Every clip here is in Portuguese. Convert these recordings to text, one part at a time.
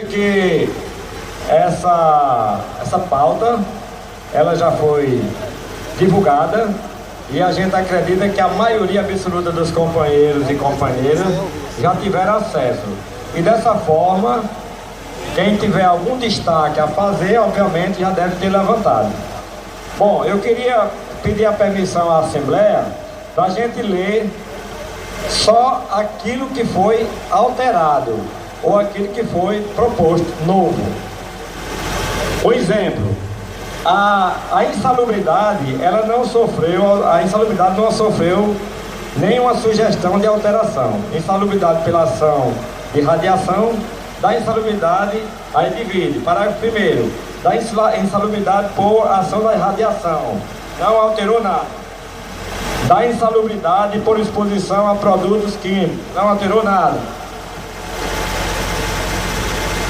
Que essa pauta, ela já foi divulgada e a gente acredita que a maioria absoluta dos companheiros e companheiras já tiveram acesso. E dessa forma, quem tiver algum destaque a fazer, obviamente, já deve ter levantado. Bom, eu queria pedir a permissão à Assembleia para a gente ler só aquilo que foi alterado ou aquilo que foi proposto novo. Por exemplo, a insalubridade, a insalubridade não sofreu nenhuma sugestão de alteração. Insalubridade pela ação de radiação, da insalubridade, aí divide. Parágrafo 1º, da insalubridade por ação da radiação, não alterou nada. Da insalubridade por exposição a produtos químicos, não alterou nada.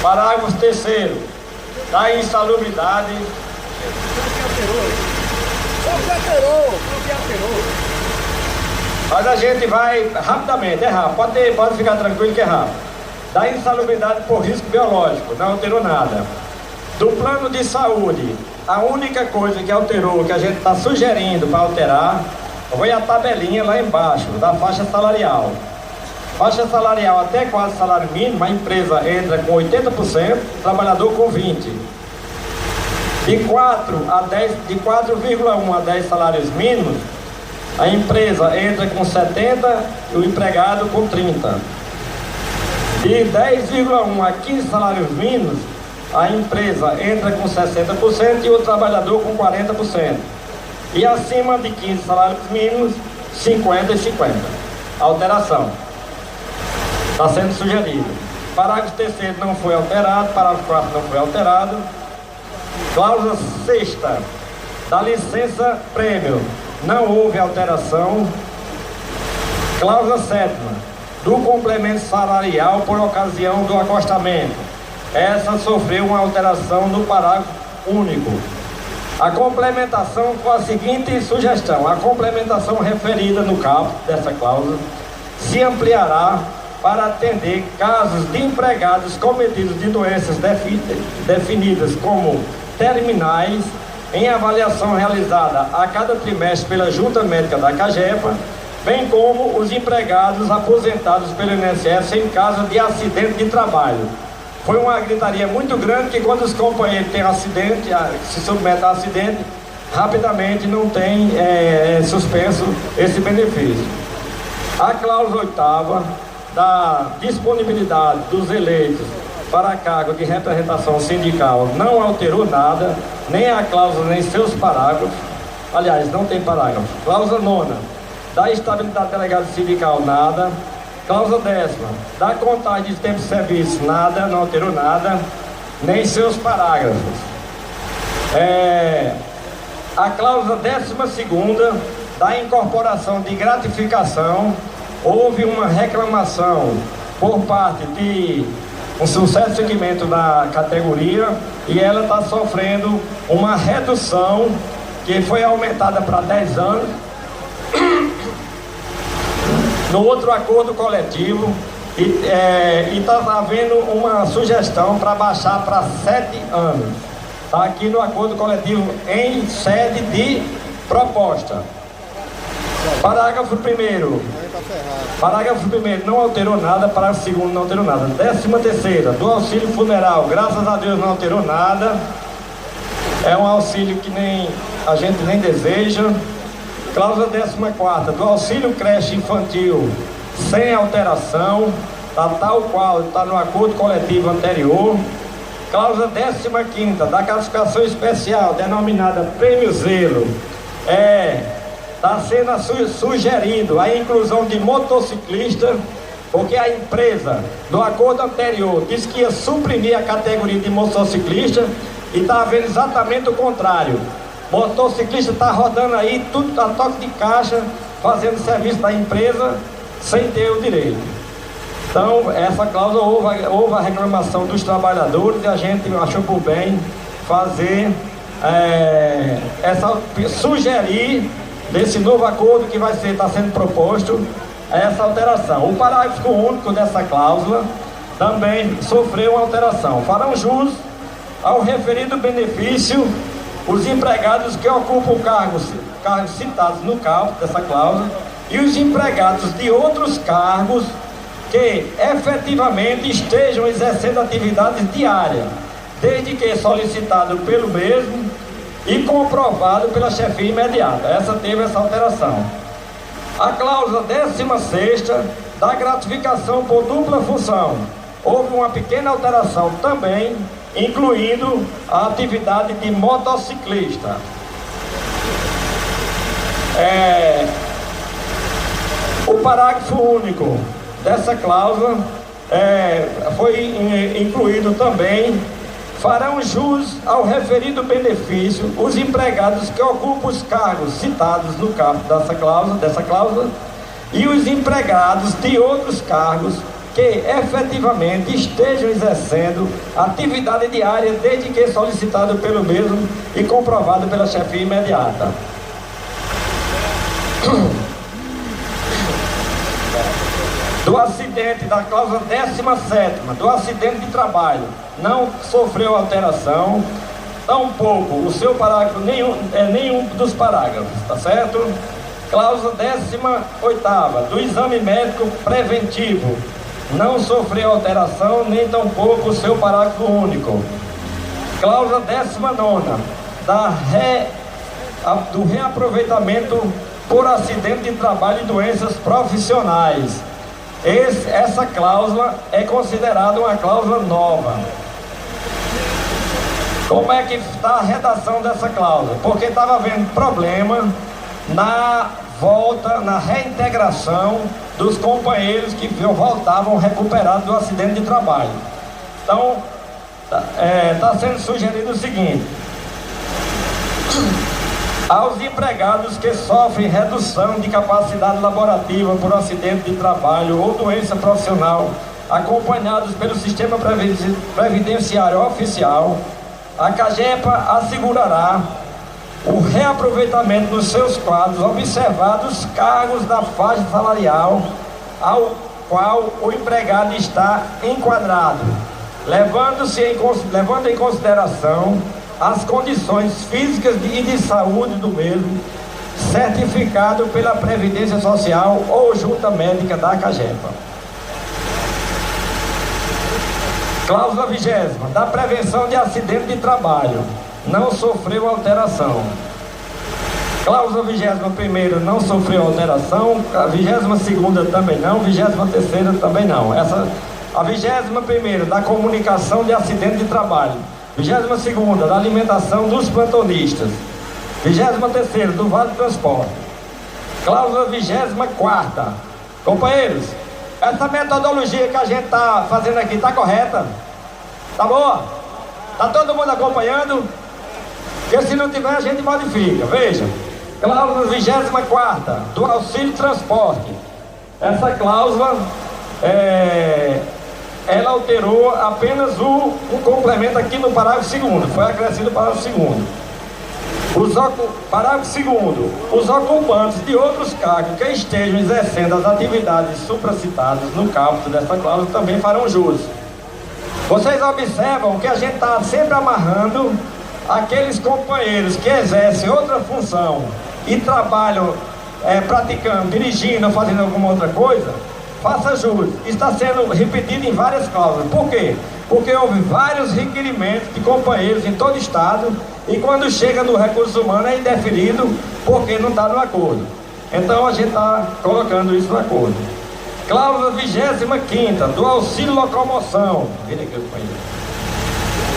Parágrafo 3º, da insalubridade. Mas a gente vai rapidamente, é rápido, pode ficar tranquilo que é rápido. Da insalubridade por risco biológico, não alterou nada. Do plano de saúde, a única coisa que alterou, que a gente está sugerindo para alterar, foi a tabelinha lá embaixo, da faixa salarial. Faixa salarial até quase salário mínimo, a empresa entra com 80%, o trabalhador com 20%. De 4,1 a 10 salários mínimos, a empresa entra com 70% e o empregado com 30%. De 10,1 a 15 salários mínimos, a empresa entra com 60% e o trabalhador com 40%. E acima de 15 salários mínimos, 50 e 50. Alteração. Está sendo sugerido. Parágrafo 3º não foi alterado, parágrafo 4º não foi alterado. Cláusula 6ª da licença prêmio, não houve alteração. Cláusula 7ª do complemento salarial por ocasião do acostamento, essa sofreu uma alteração no parágrafo único. A complementação com a seguinte sugestão: a complementação referida no caput dessa cláusula se ampliará para atender casos de empregados cometidos de doenças definidas como terminais, em avaliação realizada a cada trimestre pela Junta Médica da CAGEPA, bem como os empregados aposentados pelo INSS em caso de acidente de trabalho. Foi uma gritaria muito grande que quando os companheiros têm acidente, se submetem a acidente, rapidamente não tem suspenso esse benefício. A cláusula 8ª da disponibilidade dos eleitos para cargo de representação sindical não alterou nada, nem a cláusula nem seus parágrafos. Aliás, não tem parágrafo. Cláusula 9ª da estabilidade delegada sindical, nada. Cláusula 10ª da contagem de tempo de serviço, nada, não alterou nada, nem seus parágrafos. A cláusula 12ª da incorporação de gratificação, houve uma reclamação por parte de um sucesso segmento da categoria e ela está sofrendo uma redução que foi aumentada para 10 anos. No outro acordo coletivo, e está havendo uma sugestão para baixar para 7 anos. Está aqui no acordo coletivo em sede de proposta. Parágrafo 1º. Parágrafo 1º não alterou nada, parágrafo 2º não alterou nada. 13ª, do auxílio funeral, graças a Deus não alterou nada. É um auxílio que a gente nem deseja. Cláusula 14ª, do auxílio creche infantil, sem alteração, tá tal qual está no acordo coletivo anterior. Cláusula 15ª, da classificação especial, denominada Prêmio Zelo, está sendo sugerido a inclusão de motociclista, porque a empresa, no acordo anterior, disse que ia suprimir a categoria de motociclista e está havendo exatamente o contrário. Motociclista está rodando aí, tudo a toque de caixa, fazendo serviço da empresa, sem ter o direito. Então, essa cláusula houve a reclamação dos trabalhadores e a gente achou por bem fazer, sugerir desse novo acordo que está sendo proposto, essa alteração. O parágrafo único dessa cláusula também sofreu uma alteração. Farão jus ao referido benefício os empregados que ocupam cargos citados no caput dessa cláusula e os empregados de outros cargos que efetivamente estejam exercendo atividades diárias, desde que solicitado pelo mesmo e comprovado pela chefia imediata. Essa teve essa alteração. A cláusula 16ª da gratificação por dupla função. Houve uma pequena alteração também, incluindo a atividade de motociclista. O parágrafo único dessa cláusula foi incluído também. Farão jus ao referido benefício os empregados que ocupam os cargos citados no caput dessa cláusula e os empregados de outros cargos que efetivamente estejam exercendo atividade diária desde que solicitado pelo mesmo e comprovado pela chefia imediata. Do acidente da cláusula 17ª, do acidente de trabalho, não sofreu alteração, tampouco o seu parágrafo, nenhum dos parágrafos, tá certo? Cláusula 18ª, do exame médico preventivo, não sofreu alteração, nem tampouco o seu parágrafo único. Cláusula 19ª, do reaproveitamento por acidente de trabalho e doenças profissionais. Essa cláusula é considerada uma cláusula nova. Como é que está a redação dessa cláusula? Porque estava havendo problema na reintegração dos companheiros que voltavam recuperados do acidente de trabalho. Então, está sendo sugerido o seguinte: aos empregados que sofrem redução de capacidade laborativa por acidente de trabalho ou doença profissional, acompanhados pelo sistema previdenciário oficial, a CAGEPA assegurará o reaproveitamento dos seus quadros, observados os cargos da faixa salarial ao qual o empregado está enquadrado, levando em consideração as condições físicas e de saúde do mesmo, certificado pela Previdência Social ou Junta Médica da CAGEPA. Cláusula 20ª, da prevenção de acidente de trabalho, não sofreu alteração. Cláusula 21ª não sofreu alteração, a 22ª também não, 23ª também não. A 21ª da comunicação de acidente de trabalho, 22ª da alimentação dos plantonistas, 23ª do Vale do Transporte. Cláusula 24ª. Companheiros, essa metodologia que a gente está fazendo aqui está correta? Tá boa? Está todo mundo acompanhando? Porque se não tiver, a gente modifica. Veja, cláusula 24ª do auxílio transporte. Essa cláusula ela alterou apenas um complemento aqui no parágrafo 2º, foi acrescido o parágrafo 2º. Parágrafo 2º, os ocupantes de outros cargos que estejam exercendo as atividades supracitadas no caput dessa cláusula também farão jus. Vocês observam que a gente está sempre amarrando aqueles companheiros que exercem outra função e trabalham praticando, dirigindo ou fazendo alguma outra coisa, faça jus. Está sendo repetido em várias cláusulas. Por quê? Porque houve vários requerimentos de companheiros em todo o estado e quando chega no recurso humano é indeferido porque não está no acordo. Então a gente está colocando isso no acordo. Cláusula 25ª do auxílio locomoção. Vira aqui, companheiro.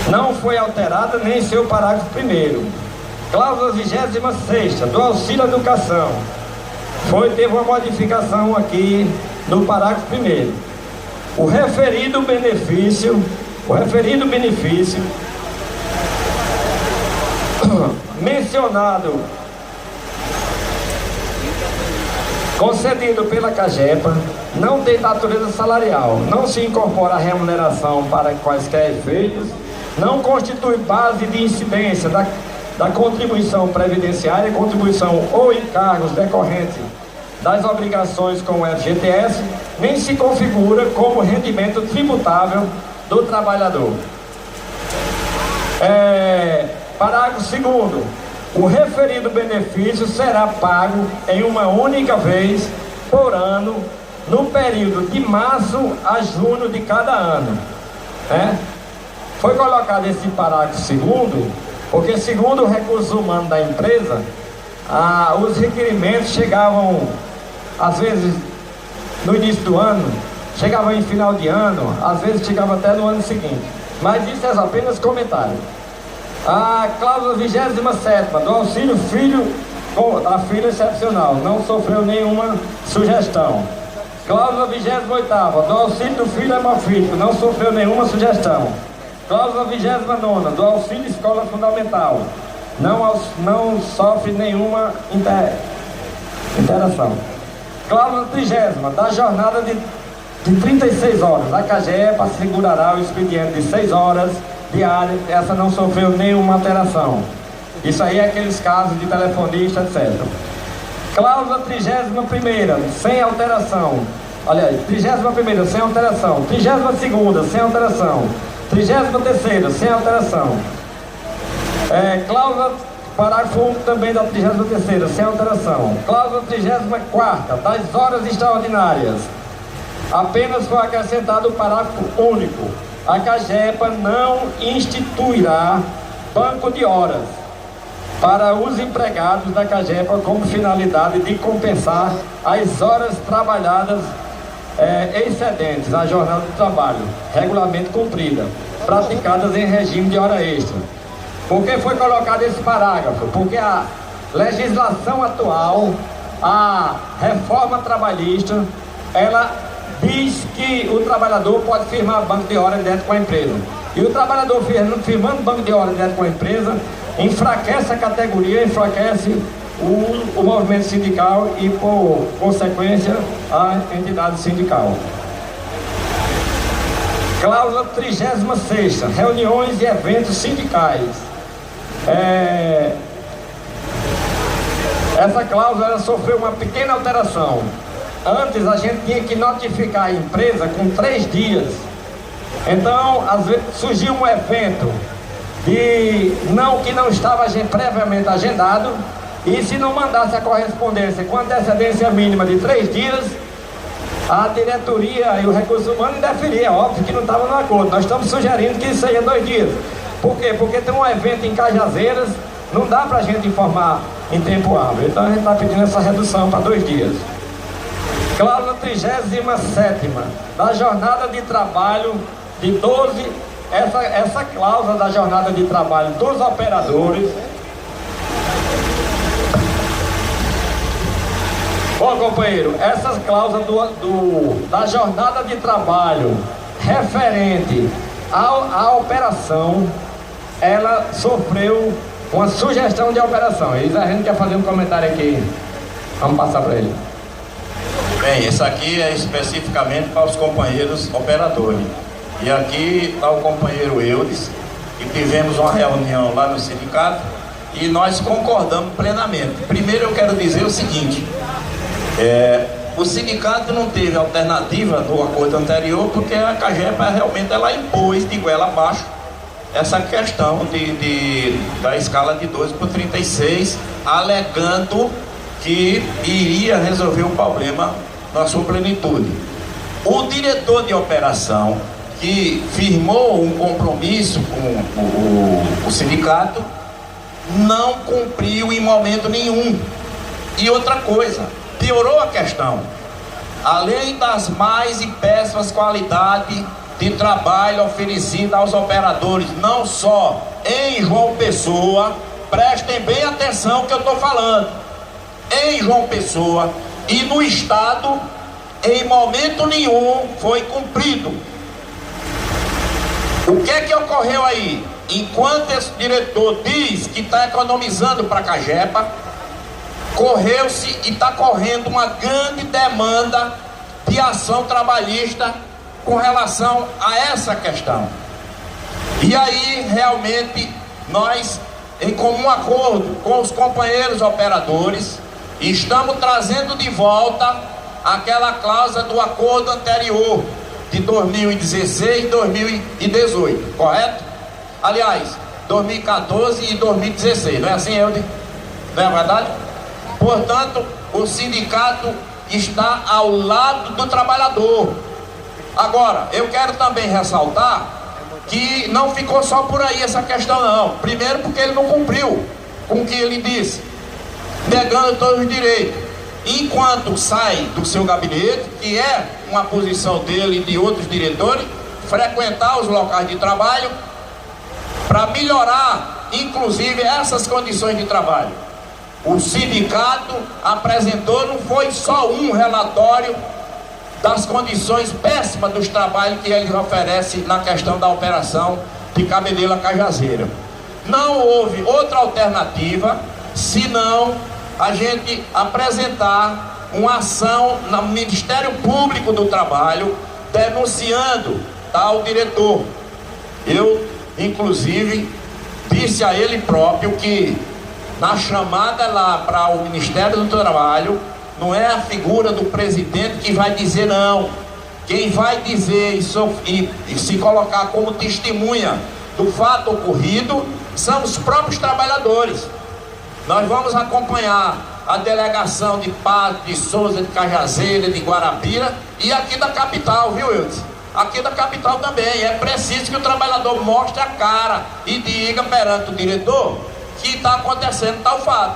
Não foi alterada nem seu parágrafo 1º. Cláusula 26ª do auxílio educação. Teve uma modificação aqui no parágrafo 1º. O referido benefício mencionado, concedido pela CAGEPA, não tem natureza salarial, não se incorpora a remuneração para quaisquer efeitos, não constitui base de incidência da contribuição previdenciária, contribuição ou encargos decorrentes das obrigações com o FGTS, nem se configura como rendimento tributável do trabalhador. Parágrafo 2º. O referido benefício será pago em uma única vez por ano, no período de março a junho de cada ano. Foi colocado esse parágrafo 2º, porque segundo o recurso humano da empresa, os requerimentos chegavam, às vezes, no início do ano, chegavam em final de ano, às vezes chegavam até no ano seguinte. Mas isso é apenas comentário. A cláusula 27ª do auxílio filho a filho excepcional não sofreu nenhuma sugestão. Cláusula 28ª do auxílio do filho hemofílico não sofreu nenhuma sugestão. Cláusula 29ª do auxílio escola fundamental não sofre nenhuma interação. Cláusula 30ª da jornada de 36 horas. A CAGEPA assegurará o expediente de 6 horas diárias. Essa não sofreu nenhuma alteração. Isso aí é aqueles casos de telefonista, etc. Cláusula 31ª, sem alteração. Aliás, 31ª, sem alteração. 32ª, sem alteração. 33ª, sem alteração. Cláusula, parágrafo 1 também da 33ª, sem alteração. Cláusula 34ª, das horas extraordinárias. Apenas foi acrescentado o parágrafo único. A CAGEPA não instituirá banco de horas para os empregados da CAGEPA como finalidade de compensar as horas trabalhadas excedentes à jornada de trabalho, regularmente cumprida, praticadas em regime de hora extra. Por que foi colocado esse parágrafo? Porque a legislação atual, a reforma trabalhista, ela diz que o trabalhador pode firmar banco de horas direto com a empresa. E o trabalhador firmando banco de horas direto com a empresa, enfraquece a categoria, enfraquece o movimento sindical e, por consequência, a entidade sindical. Cláusula 36ª, reuniões e eventos sindicais. Essa cláusula ela sofreu uma pequena alteração. Antes a gente tinha que notificar a empresa com 3 dias. Então, às vezes surgiu um evento que não estava previamente agendado, e se não mandasse a correspondência com antecedência mínima de 3 dias, a diretoria e o recurso humano indeferia. Óbvio que não estava no acordo. Nós estamos sugerindo que seja 2 dias. Por quê? Porque tem um evento em Cajazeiras, não dá para a gente informar em tempo hábil. Então a gente está pedindo essa redução para 2 dias. Cláusula 37ª da jornada de trabalho de 12, essa cláusula da jornada de trabalho dos operadores. Bom, companheiro, essas cláusulas da jornada de trabalho referente à operação, ela sofreu uma sugestão de operação. E a gente quer fazer um comentário aqui. Vamos passar para ele. Bem, isso aqui é especificamente para os companheiros operadores. E aqui está o companheiro Eudes, e tivemos uma reunião lá no sindicato e nós concordamos plenamente. Primeiro eu quero dizer o seguinte, o sindicato não teve alternativa no acordo anterior, porque a CAGEPA realmente ela impôs de goela abaixo essa questão da escala de 12 por 36, alegando que iria resolver o problema na sua plenitude. O diretor de operação, que firmou um compromisso com o sindicato, não cumpriu em momento nenhum. E outra coisa, piorou a questão. Além das mais e péssimas qualidades de trabalho oferecida aos operadores, não só em João Pessoa, prestem bem atenção que eu estou falando, em João Pessoa e no estado, em momento nenhum foi cumprido. O que é que ocorreu aí? Enquanto esse diretor diz que está economizando para a CAGEPA, correu-se e está correndo uma grande demanda de ação trabalhista com relação a essa questão. E aí, realmente, nós, em comum acordo com os companheiros operadores, Estamos trazendo de volta aquela cláusula do acordo anterior de 2016 e 2018, correto? Aliás, 2014 e 2016, não é assim, Eudes? Não é verdade? Portanto, o sindicato está ao lado do trabalhador. Agora, eu quero também ressaltar que não ficou só por aí essa questão não. Primeiro porque ele não cumpriu com o que ele disse, negando todos os direitos. Enquanto sai do seu gabinete, que é uma posição dele e de outros diretores, frequentar os locais de trabalho para melhorar, inclusive, essas condições de trabalho. O sindicato apresentou, não foi só um relatório das condições péssimas dos trabalhos que eles oferecem na questão da operação de Cabedelo a Cajazeira. Não houve outra alternativa senão a gente apresentar uma ação no Ministério Público do Trabalho denunciando tal diretor. Eu, inclusive, disse a ele próprio que na chamada lá para o Ministério do Trabalho não é a figura do presidente que vai dizer não. Quem vai dizer e se colocar como testemunha do fato ocorrido são os próprios trabalhadores. Nós vamos acompanhar a delegação de Pato, de Souza, de Cajazeira, de Guarabira e aqui da capital, viu, Eudes? Aqui da capital também. É preciso que o trabalhador mostre a cara e diga perante o diretor que está acontecendo tal fato.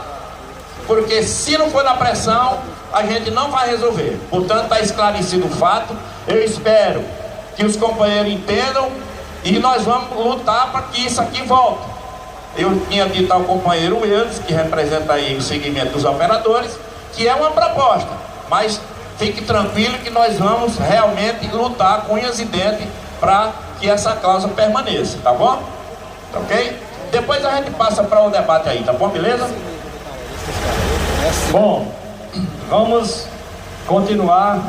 Porque se não for na pressão, a gente não vai resolver. Portanto, está esclarecido o fato. Eu espero que os companheiros entendam e nós vamos lutar para que isso aqui volte. Eu tinha dito ao companheiro Eudes, que representa aí o segmento dos operadores, que é uma proposta, mas fique tranquilo que nós vamos realmente lutar com unhas e dentes para que essa cláusula permaneça, tá bom? Ok? Depois a gente passa para o debate aí, tá bom? Beleza? Bom, vamos continuar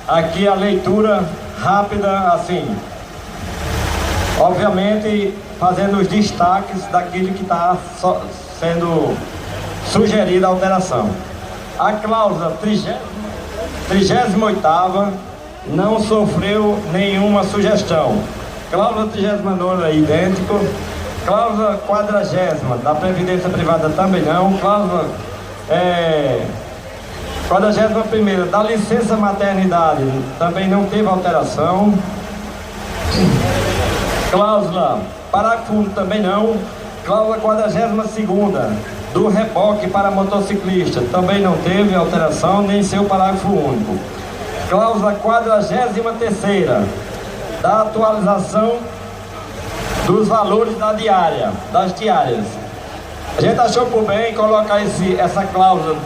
aqui a leitura rápida, assim, obviamente fazendo os destaques daquilo que está sendo sugerida a alteração. A cláusula 38ª não sofreu nenhuma sugestão. Cláusula 39ª é idêntico. Cláusula 40ª da Previdência Privada também não. Cláusula 41ª da licença maternidade também não teve alteração. Cláusula parágrafo único também não. Cláusula 42ª do reboque para motociclista também não teve alteração, nem seu parágrafo único. Cláusula 43ª da atualização dos valores das diárias. A gente achou por bem colocar essa cláusula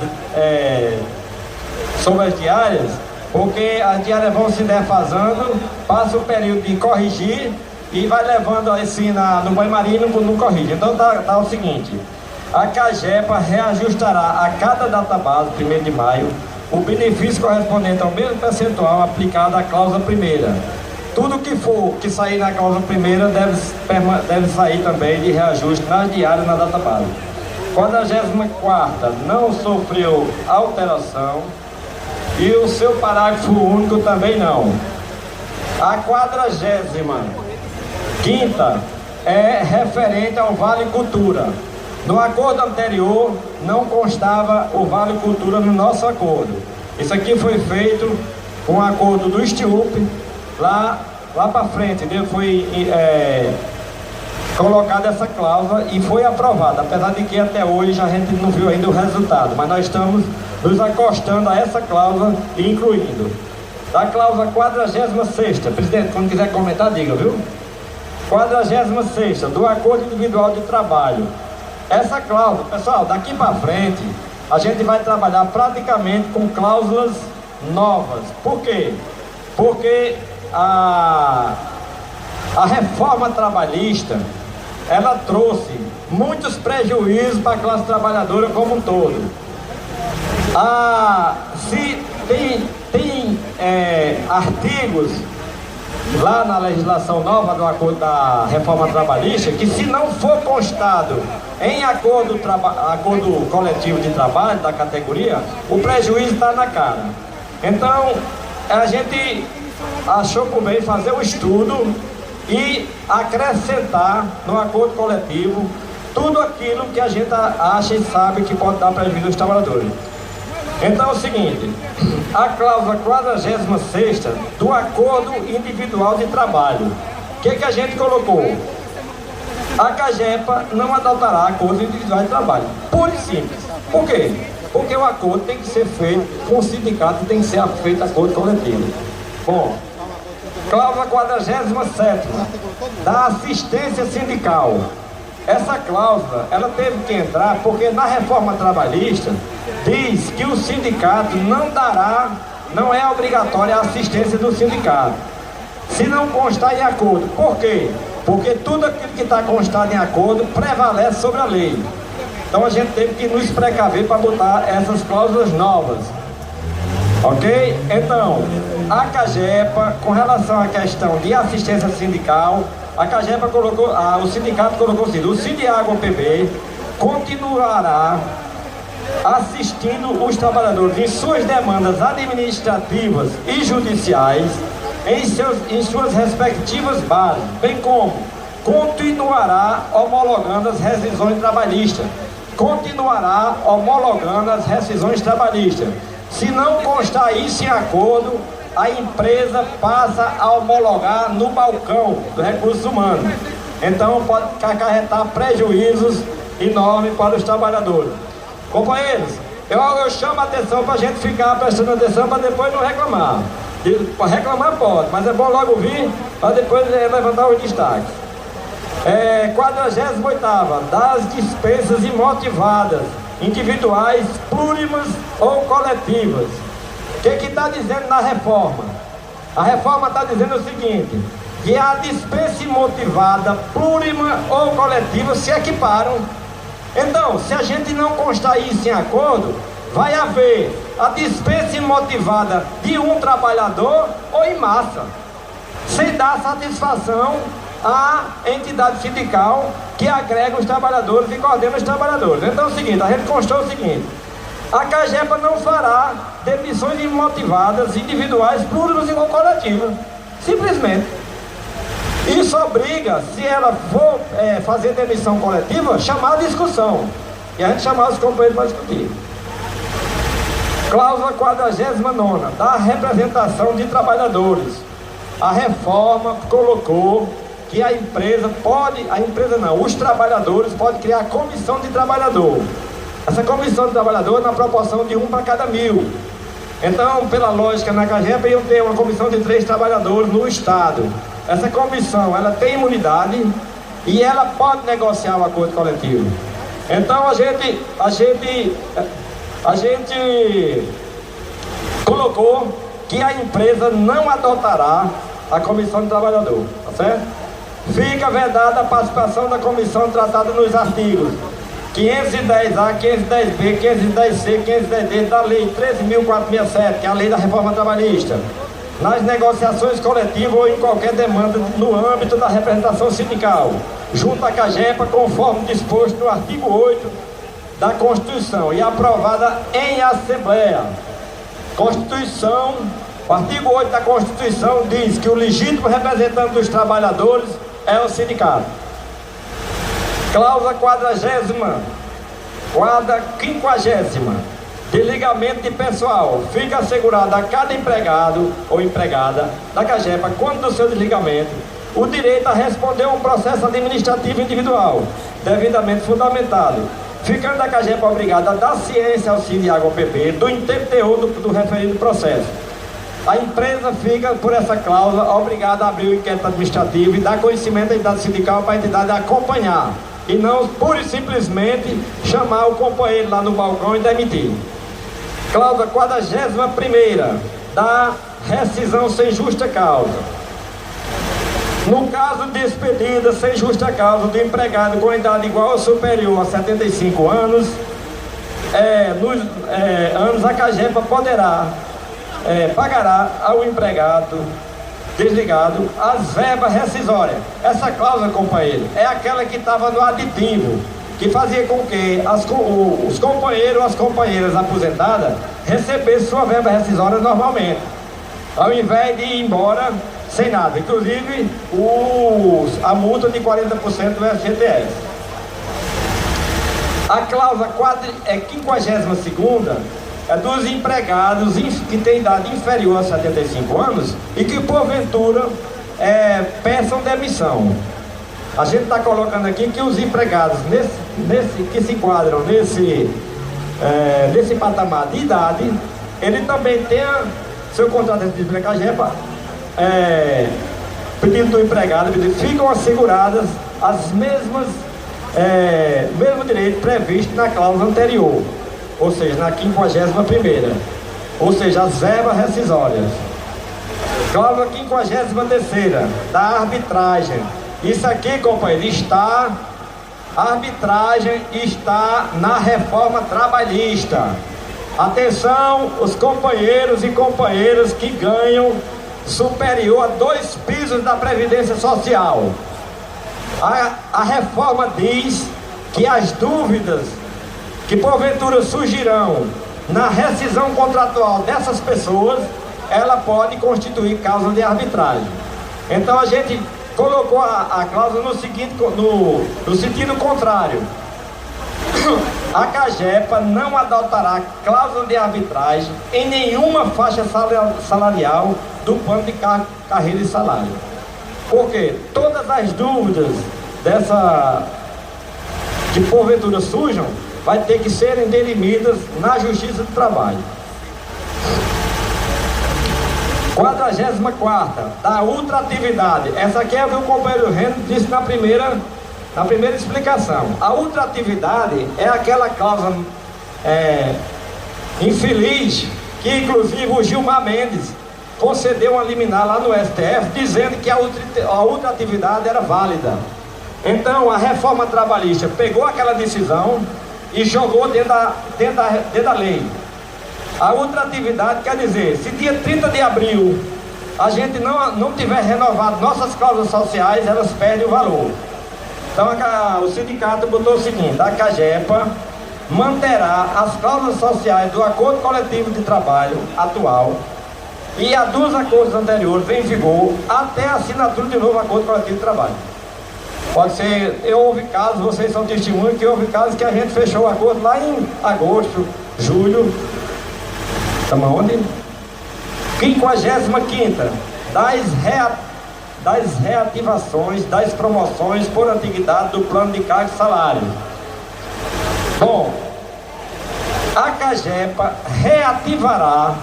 sobre as diárias, porque as diárias vão se defasando, passa o período de corrigir e vai levando assim no banho-maria e não corrige. Então tá o seguinte: a CAGEPA reajustará a cada data base, 1º de maio, o benefício correspondente ao mesmo percentual aplicado à cláusula primeira. Tudo que sair na cláusula primeira deve sair também de reajuste nas diárias na data base. 44ª não sofreu alteração e o seu parágrafo único também não. A 45ª é referente ao Vale Cultura. No acordo anterior não constava o Vale Cultura no nosso acordo. Isso aqui foi feito com o acordo do STUP lá para frente, entendeu? Foi colocada essa cláusula e foi aprovada, apesar de que até hoje a gente não viu ainda o resultado, mas nós estamos nos acostando a essa cláusula e incluindo. Da cláusula 46ª, presidente, quando quiser comentar, diga, viu? 46ª do acordo individual de trabalho. Essa cláusula, pessoal, daqui para frente a gente vai trabalhar praticamente com cláusulas novas. Por quê? Porque a reforma trabalhista, ela trouxe muitos prejuízos para a classe trabalhadora como um todo. Se tem artigos lá na legislação nova do acordo da reforma trabalhista, que se não for constado em acordo coletivo de trabalho da categoria, o prejuízo está na cara. Então, a gente achou por bem fazer um estudo e acrescentar no acordo coletivo tudo aquilo que a gente acha e sabe que pode dar prejuízo aos trabalhadores. Então é o seguinte, a cláusula 46ª do Acordo Individual de Trabalho, o que a gente colocou? A CAGEPA não adotará acordos individuais de trabalho, puro e simples. Por quê? Porque o acordo tem que ser feito com o sindicato, tem que ser feito acordo coletivo. Bom, cláusula 47ª da assistência sindical. Essa cláusula, ela teve que entrar porque na reforma trabalhista diz que o sindicato não é obrigatória a assistência do sindicato, se não constar em acordo. Por quê? Porque tudo aquilo que está constado em acordo prevalece sobre a lei. Então a gente teve que nos precaver para botar essas cláusulas novas. Ok? Então, a CAGEPA, com relação à questão de assistência sindical, a CAGEPA colocou, o sindicato colocou assim: o Sindiagro PB continuará assistindo os trabalhadores em suas demandas administrativas e judiciais em suas respectivas bases, bem como continuará homologando as rescisões trabalhistas. Continuará homologando as rescisões trabalhistas. Se não constar isso em acordo, a empresa passa a homologar no balcão dos recursos humanos. Então pode acarretar prejuízos enormes para os trabalhadores. Companheiros, eu chamo a atenção para a gente ficar prestando atenção para depois não reclamar. Reclamar pode, mas é bom logo vir para depois levantar os destaques. 48ª, das dispensas imotivadas, individuais, plurimas ou coletivas. O que está dizendo na reforma? A reforma está dizendo o seguinte, que a dispensa imotivada, plurima ou coletiva se equiparam. Então, se a gente não constar isso em acordo, vai haver a dispensa imotivada de um trabalhador ou em massa, sem dar satisfação à entidade sindical que agrega os trabalhadores e coordena os trabalhadores. Então é o seguinte, a gente constou o seguinte: a CAGEPA não fará demissões imotivadas, individuais, plurimas ou coletivas. Simplesmente. Isso obriga, se ela for fazer demissão coletiva, chamar a discussão. E a gente chamar os companheiros para discutir. Cláusula 49ª, da representação de trabalhadores. A reforma colocou que os trabalhadores podem criar comissão de trabalhador. Essa comissão de trabalhador na proporção de 1 para cada 1000. Então, pela lógica, na CAGEPA iam ter uma comissão de 3 trabalhadores no Estado. Essa comissão, ela tem imunidade e ela pode negociar o acordo coletivo. Então, a gente colocou que a empresa não adotará a comissão de trabalhador, tá certo? Fica vedada a participação da comissão tratada nos artigos 510A, 510B, 510C, 510D da Lei 13.467, que é a lei da reforma trabalhista, nas negociações coletivas ou em qualquer demanda no âmbito da representação sindical, junto à CAGEPA, conforme disposto no artigo 8 da Constituição e aprovada em Assembleia. Constituição, o artigo 8 da Constituição diz que o legítimo representante dos trabalhadores é o sindicato. Cláusula 50ª, desligamento de pessoal. Fica assegurado a cada empregado ou empregada da CAGEPA, quando do seu desligamento, o direito a responder a um processo administrativo individual, devidamente fundamentado, ficando a CAGEPA obrigada a dar ciência ao Sindiagro PP do teor do referido processo. A empresa fica, por essa cláusula, obrigada a abrir o inquérito administrativo e dar conhecimento à entidade sindical para a entidade acompanhar, e não pura e simplesmente chamar o companheiro lá no balcão e demitir. Cláusula 41ª, da rescisão sem justa causa. No caso de despedida sem justa causa do empregado com idade igual ou superior a 75 anos, a CAGEPA pagará ao empregado desligado as verbas rescisórias. Essa cláusula, companheiro, é aquela que estava no aditivo, que fazia com que os companheiros ou as companheiras aposentadas recebessem sua verba rescisória normalmente, ao invés de ir embora sem nada, inclusive a multa de 40% do FGTS. A cláusula 52ª é dos empregados que têm idade inferior a 75 anos e que porventura peçam demissão. A gente está colocando aqui que os empregados que se enquadram nesse patamar de idade, ele também tem seu contrato de CAGEPA, pedido do empregado, ficam asseguradas as mesmo direito previsto na cláusula anterior, ou seja, na 51ª, ou seja, as verbas rescisórias. Cláusula 53ª, da arbitragem. Isso aqui, companheiro, a arbitragem está na reforma trabalhista. Atenção, os companheiros e companheiras que ganham superior a 2 pisos da Previdência Social. A reforma diz que as dúvidas que porventura surgirão na rescisão contratual dessas pessoas, ela pode constituir causa de arbitragem. Então a gente colocou a cláusula no sentido contrário. A CAGEPA não adotará cláusula de arbitragem em nenhuma faixa salarial do plano de carreira e salário. Porque todas as dúvidas que porventura surjam, vai ter que serem dirimidas na Justiça do Trabalho. 44ª, da ultratividade. Essa aqui é o que o companheiro Reno disse na primeira explicação. A ultratividade é aquela cláusula infeliz que inclusive o Gilmar Mendes concedeu uma liminar lá no STF dizendo que a ultratividade era válida. Então a reforma trabalhista pegou aquela decisão e jogou dentro da lei. A ultratividade quer dizer, se dia 30 de abril a gente não tiver renovado nossas cláusulas sociais, elas perdem o valor. Então o sindicato botou o seguinte: a CAGEPA manterá as cláusulas sociais do Acordo Coletivo de Trabalho atual e a dos acordos anteriores em vigor até a assinatura de novo Acordo Coletivo de Trabalho. Pode ser, houve casos, vocês são testemunhas que houve casos que a gente fechou o acordo lá em agosto, julho. Estamos onde? 55ª, das reativações das promoções por antiguidade do plano de cargo e salário. Bom, a CAGEPA reativará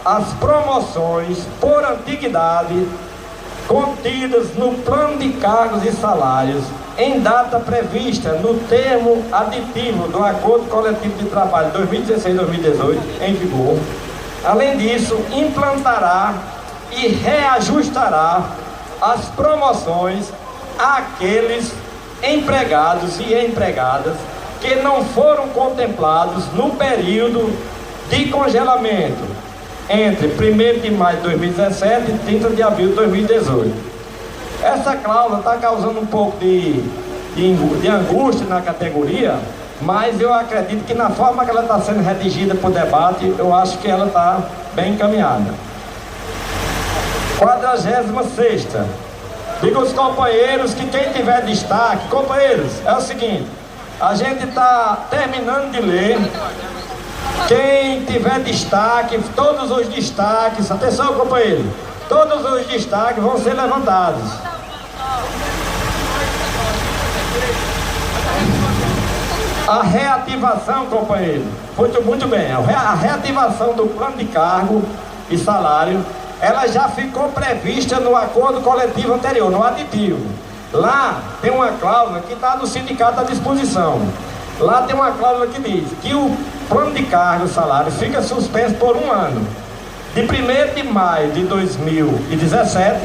as promoções por antiguidade contidas no plano de cargos e salários em data prevista no termo aditivo do Acordo Coletivo de Trabalho 2016-2018 em vigor. Além disso, implantará e reajustará as promoções àqueles empregados e empregadas que não foram contemplados no período de congelamento entre 1º de maio de 2017 e 30 de abril de 2018. Essa cláusula está causando um pouco de angústia na categoria, mas eu acredito que na forma que ela está sendo redigida para o debate, eu acho que ela está bem encaminhada. 46ª. Digo aos companheiros que quem tiver destaque, companheiros, é o seguinte, a gente está terminando de ler. Quem tiver destaque, todos os destaques, atenção companheiro, todos os destaques vão ser levantados. A reativação, companheiro, muito bem, a reativação do plano de cargo e salário, ela já ficou prevista no acordo coletivo anterior, no aditivo. Lá tem uma cláusula que está no sindicato à disposição. Lá tem uma cláusula que diz que o plano de cargo e salário fica suspenso por 1 ano, de 1º de maio de 2017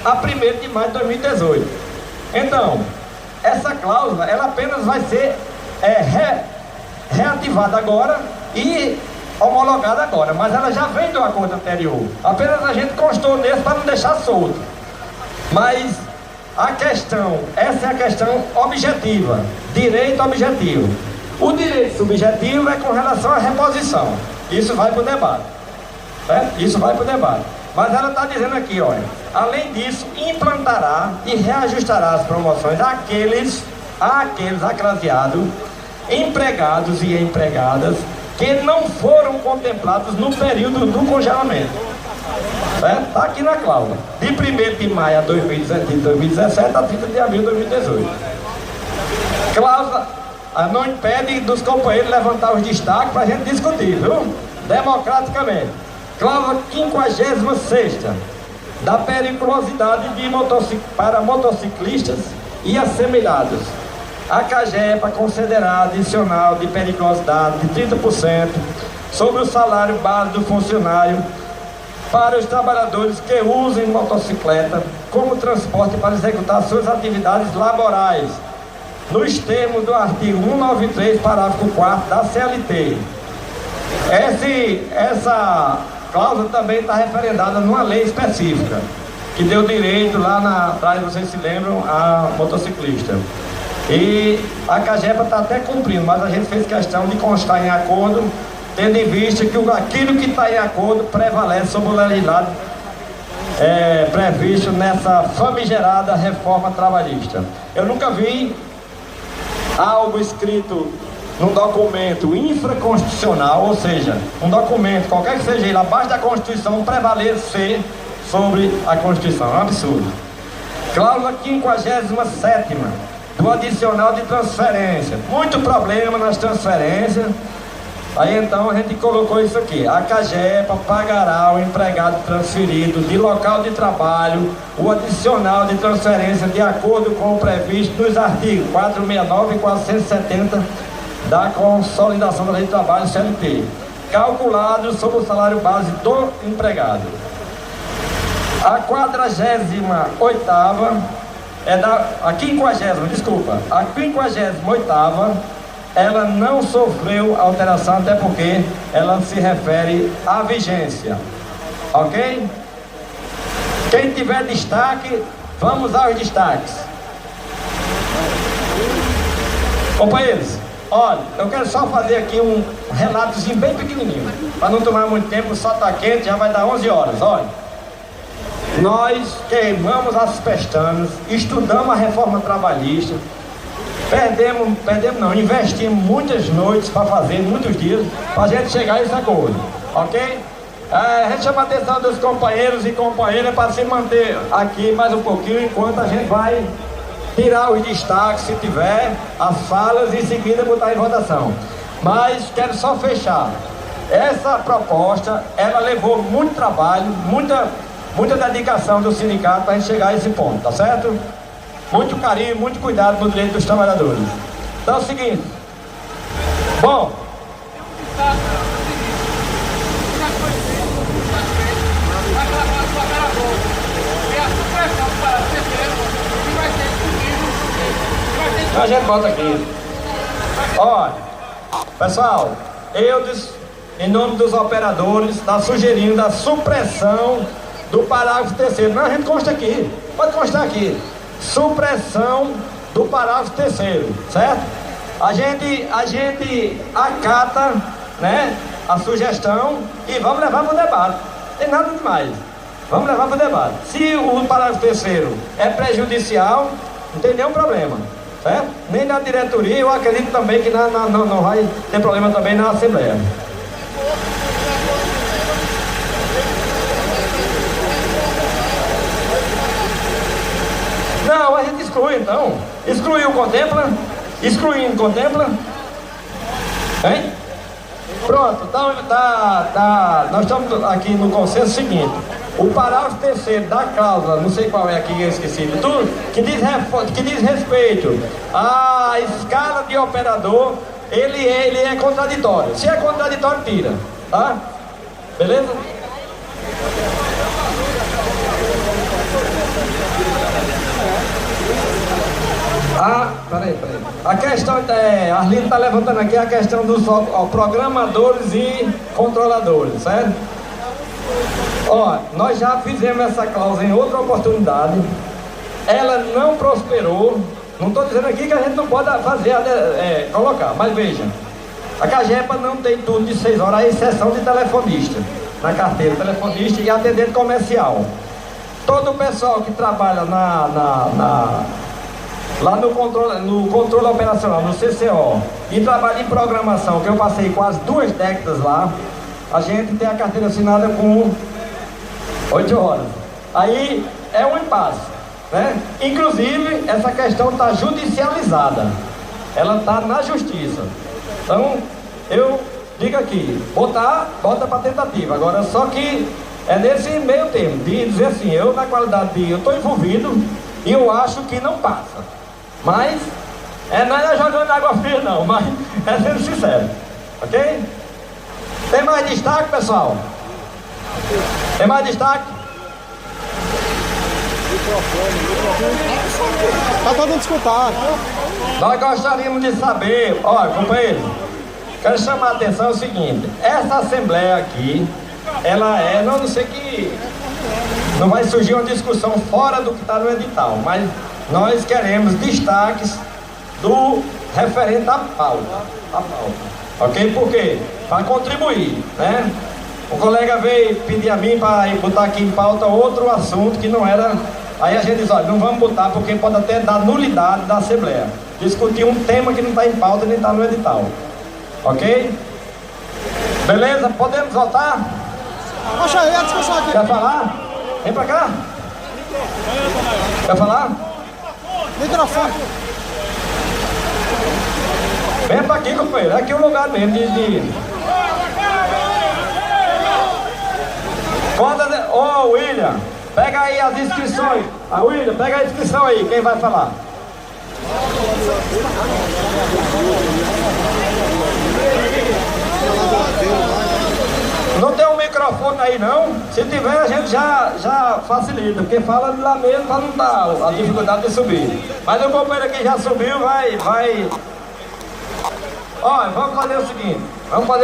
a 1º de maio de 2018. Então, essa cláusula, ela apenas vai ser reativada agora e homologada agora, mas ela já vem do acordo anterior. Apenas a gente constou nesse para não deixar solto. Mas a questão, essa é a questão objetiva, direito objetivo. O direito subjetivo é com relação à reposição. Isso vai para o debate. Isso vai para o debate. Mas ela está dizendo aqui, olha, além disso, implantará e reajustará as promoções àqueles acraseados, empregados e empregadas que não foram contemplados no período do congelamento. Está aqui na cláusula. De 1º de maio de 2017 a 30 de abril de 2018. Cláusula não impede dos companheiros levantar os destaques para a gente discutir, viu? Democraticamente. Cláusula 56ª, da periculosidade para motociclistas e assemelhados. A CAGEPA concederá adicional de periculosidade de 30% sobre o salário base do funcionário para os trabalhadores que usem motocicleta como transporte para executar suas atividades laborais, nos termos do artigo 193, parágrafo 4º da CLT. Essa cláusula também está referendada numa lei específica, que deu direito lá atrás, vocês se lembram, a motociclista. E a CAGEPA está até cumprindo, mas a gente fez questão de constar em acordo, tendo em vista que aquilo que está em acordo prevalece sobre o legislado previsto nessa famigerada reforma trabalhista. Eu nunca vi algo escrito num documento infraconstitucional, ou seja, um documento, qualquer que seja ele, abaixo da Constituição, prevalecer sobre a Constituição. É um absurdo. Cláusula 57ª, do adicional de transferência. Muito problema nas transferências. Aí então a gente colocou isso aqui: a CAGEPA pagará ao empregado transferido de local de trabalho o adicional de transferência de acordo com o previsto nos artigos 469 e 470 da Consolidação da Lei de Trabalho CLT, calculado sobre o salário base do empregado. A 48ª a 58ª, ela não sofreu alteração, até porque ela se refere à vigência. Ok? Quem tiver destaque, vamos aos destaques. Companheiros, olha, eu quero só fazer aqui um relatozinho bem pequenininho, para não tomar muito tempo, o sol está quente, já vai dar 11 horas, olha. Nós queimamos as pestanas, estudamos a reforma trabalhista, investimos muitas noites para fazer, muitos dias, para a gente chegar a esse acordo, ok? A gente chama a atenção dos companheiros e companheiras para se manter aqui mais um pouquinho, enquanto a gente vai tirar os destaques, se tiver, as falas, e em seguida botar em votação. Mas quero só fechar. Essa proposta, ela levou muito trabalho, muita dedicação do sindicato para a gente chegar a esse ponto, tá certo? Muito carinho, muito cuidado no direito dos trabalhadores. Então é o seguinte. Bom, a gente volta aqui. Olha, pessoal, em nome dos operadores, está sugerindo a supressão do parágrafo 3º. Não, a gente consta aqui, pode constar aqui. Supressão do parágrafo 3º, certo? A gente acata, né, a sugestão e vamos levar para o debate. Não tem nada demais. Vamos levar para o debate. Se o parágrafo 3º é prejudicial, não tem nenhum problema, certo? Nem na diretoria, eu acredito também que não vai ter problema também na Assembleia. Não, a gente exclui então. Excluiu, contempla. Excluindo, contempla. Hein? Pronto, então nós estamos aqui no consenso seguinte. O parágrafo 3º da cláusula, não sei qual é aqui, eu esqueci de tudo, que diz respeito à escala de operador, ele é contraditório. Se é contraditório, tira. Tá? Beleza? Peraí. A questão, Arlindo está levantando aqui a questão dos programadores e controladores, certo? Ó, nós já fizemos essa cláusula em outra oportunidade, ela não prosperou. Não estou dizendo aqui que a gente não pode fazer, colocar, mas veja, a Cagepa não tem turno de 6 horas, a exceção de telefonista, na carteira, telefonista e atendente comercial. Todo o pessoal que trabalha lá no controle operacional, no CCO, e trabalha em programação, que eu passei quase 2 décadas lá, a gente tem a carteira assinada com 8 horas. Aí é um impasse, né? Inclusive, essa questão está judicializada, ela está na justiça. Então, eu digo aqui, bota para tentativa. Agora, só que é nesse meio termo, de dizer assim, eu na qualidade de, eu estou envolvido e eu acho que não passa. Mas, não é jogando água fria não, mas é sendo sincero, ok? Tem mais destaque, pessoal? Tem mais destaque? Tá todo mundo escutar. Nós gostaríamos de saber, olha, companheiro, quero chamar a atenção o seguinte, essa assembleia aqui, ela não sei que não vai surgir uma discussão fora do que está no edital, mas nós queremos destaques do referente à pauta, ok? Por quê? Para contribuir, né? O colega veio pedir a mim para botar aqui em pauta outro assunto que não era. Aí a gente diz, olha, não vamos botar porque pode até dar nulidade da Assembleia. Discutir um tema que não está em pauta nem está no edital. Ok? Beleza? Podemos voltar? Poxa, aí a discussão aqui. Quer falar? Vem pra cá. Quer falar? Microfone. Vem pra aqui, companheiro. Aqui é o lugar mesmo de... Ô, William, pega aí as inscrições. William, pega a inscrição aí, quem vai falar? Não tem um microfone aí não? Se tiver a gente já facilita, porque fala de lá mesmo para não dar a dificuldade de subir. Mas o companheiro aqui já subiu, vai. Olha, vamos fazer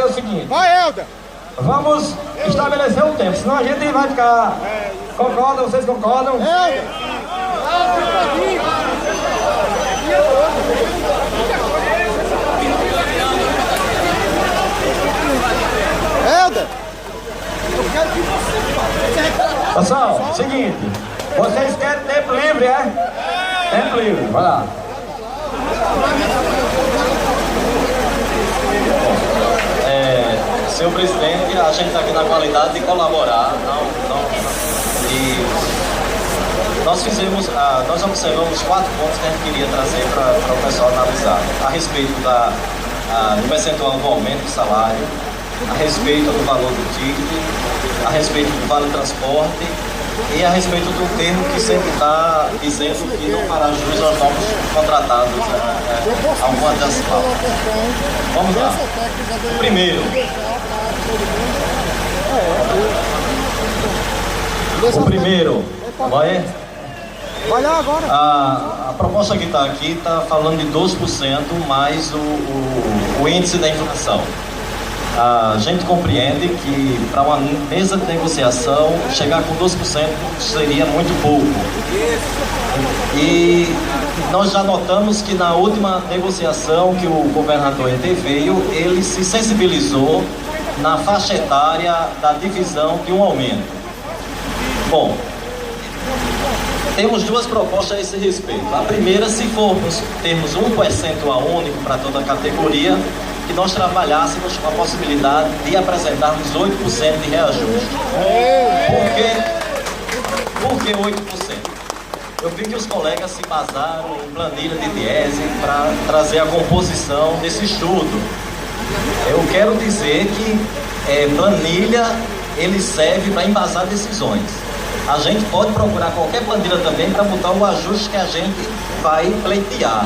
o seguinte. Vai, Helder. Vamos estabelecer um tempo, senão a gente vai ficar... Concordam? Vocês concordam? Helder. Helder. Pessoal, seguinte, vocês querem tempo livre, é? Tempo livre, vai lá. Senhor presidente, a gente está aqui na qualidade de colaborar, e nós observamos 4 pontos que a gente queria trazer para o pessoal analisar, a respeito do percentual do aumento do salário, a respeito do valor do ticket, a respeito do vale transporte e a respeito do termo que sempre está dizendo que não fará jus aos novos contratados, algumas das cláusulas. Vamos lá. O primeiro. Vai lá agora. A proposta que está aqui está falando de 12% mais o índice da inflação. A gente compreende que para uma mesa de negociação chegar com 12% seria muito pouco. E nós já notamos que na última negociação que o governador interveio, ele se sensibilizou na faixa etária da divisão de um aumento. Bom, temos 2 propostas a esse respeito. A primeira, se termos um percentual único para toda a categoria, que nós trabalhássemos com a possibilidade de apresentarmos 8% de reajuste. Por que 8%? Eu vi que os colegas se basaram em planilha de Diese para trazer a composição desse estudo. Eu quero dizer que planilha ele serve para embasar decisões. A gente pode procurar qualquer planilha também para botar o ajuste que a gente vai pleitear.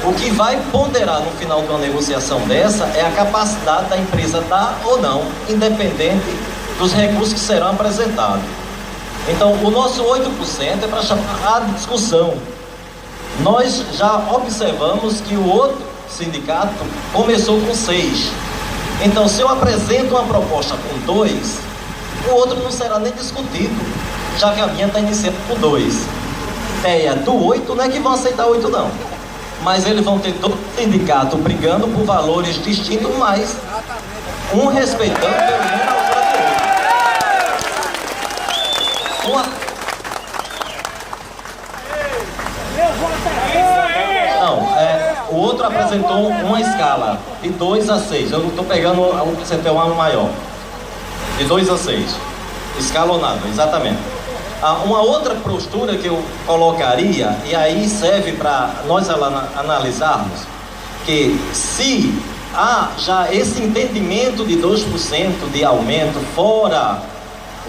O que vai ponderar no final de uma negociação dessa é a capacidade da empresa dar ou não, independente dos recursos que serão apresentados. Então, o nosso 8% é para chamar a discussão. Nós já observamos que o outro sindicato começou com 6. Então, se eu apresento uma proposta com 2, o outro não será nem discutido, já que a minha está iniciando com 2. Ideia do 8 não é que vão aceitar 8 não, mas eles vão ter todo o sindicato brigando por valores distintos, mas um respeitando pelo menos a altura do outro. O outro apresentou uma escala de 2 a 6. Eu não estou pegando um percentual maior. De 2 a 6. Escalonado, exatamente. Uma outra postura que eu colocaria, e aí serve para nós analisarmos, que se há já esse entendimento de 2% de aumento fora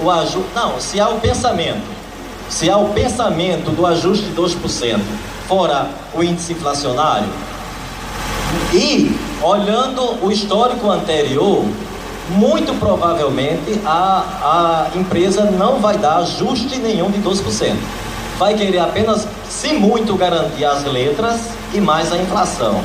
o ajuste... Não, se há o pensamento do ajuste de 2%, fora o índice inflacionário, e olhando o histórico anterior, muito provavelmente a empresa não vai dar ajuste nenhum de 12%. Vai querer apenas, se muito, garantir as letras e mais a inflação.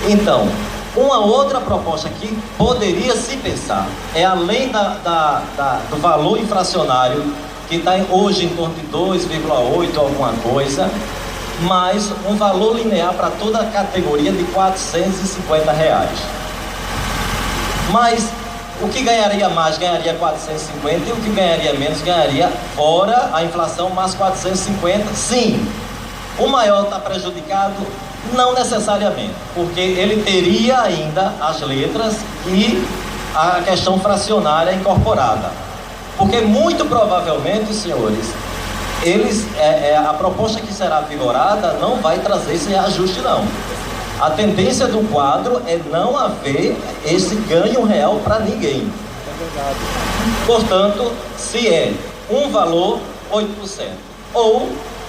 Então, uma outra proposta que poderia se pensar é, além do valor inflacionário, que está hoje em torno de 2,8 alguma coisa, mais um valor linear para toda a categoria de R$450. Mas o que ganharia mais ganharia 450 e o que ganharia menos ganharia, fora a inflação, mais 450. Sim, o maior está prejudicado? Não necessariamente, porque ele teria ainda as letras e a questão fracionária incorporada. Porque muito provavelmente, senhores, a proposta que será vigorada não vai trazer esse reajuste não. A tendência do quadro é não haver esse ganho real para ninguém. Portanto, se é um valor 8%, ou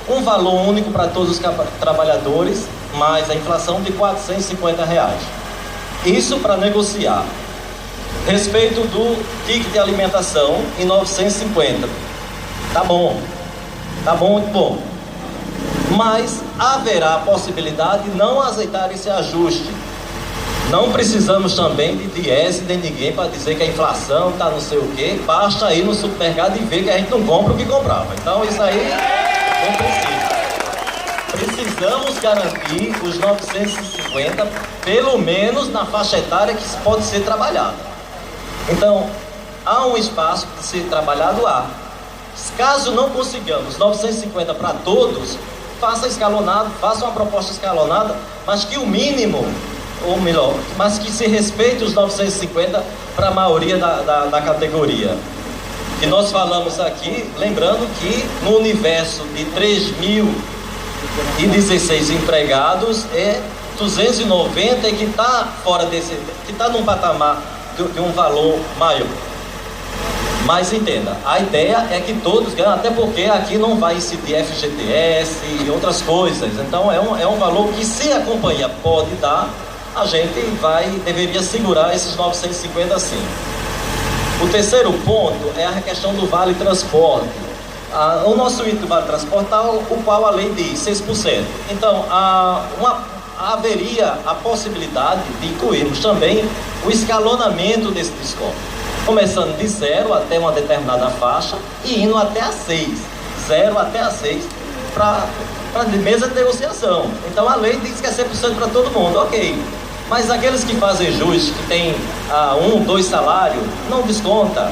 um valor único para todos os trabalhadores, mais a inflação de R$450. Isso para negociar. Respeito do ticket de alimentação em 950. Tá bom, muito bom. Mas haverá a possibilidade de não aceitar esse ajuste. Não precisamos também de Diese de ninguém para dizer que a inflação está não sei o quê. Basta ir no supermercado e ver que a gente não compra o que comprava. Então isso aí não precisa. Precisamos garantir os 950, pelo menos na faixa etária que pode ser trabalhada. Então, há um espaço de ser trabalhado, Caso não consigamos 950 para todos, faça escalonado, faça uma proposta escalonada, mas que o mínimo, ou melhor, mas que se respeite os 950 para a maioria da categoria. E nós falamos aqui, lembrando que no universo de 3.016 empregados, 290 que está fora desse, que está num patamar de um valor maior. Mas entenda, a ideia é que todos ganhem, até porque aqui não vai incidir FGTS e outras coisas. Então é um valor que, se a companhia pode dar, a gente deveria segurar esses 950 sim. O terceiro ponto é a questão do Vale Transporte. O nosso item do Vale Transporte, o qual a lei diz 6%. Então haveria a possibilidade de incluirmos também o escalonamento desse desconto, começando de 0 até uma determinada faixa e indo até a 6, 0 até a 6, para mesa de negociação. Então a lei diz que é 100% para todo mundo, ok. Mas aqueles que fazem jus, que tem 1, 2 salários, não desconta.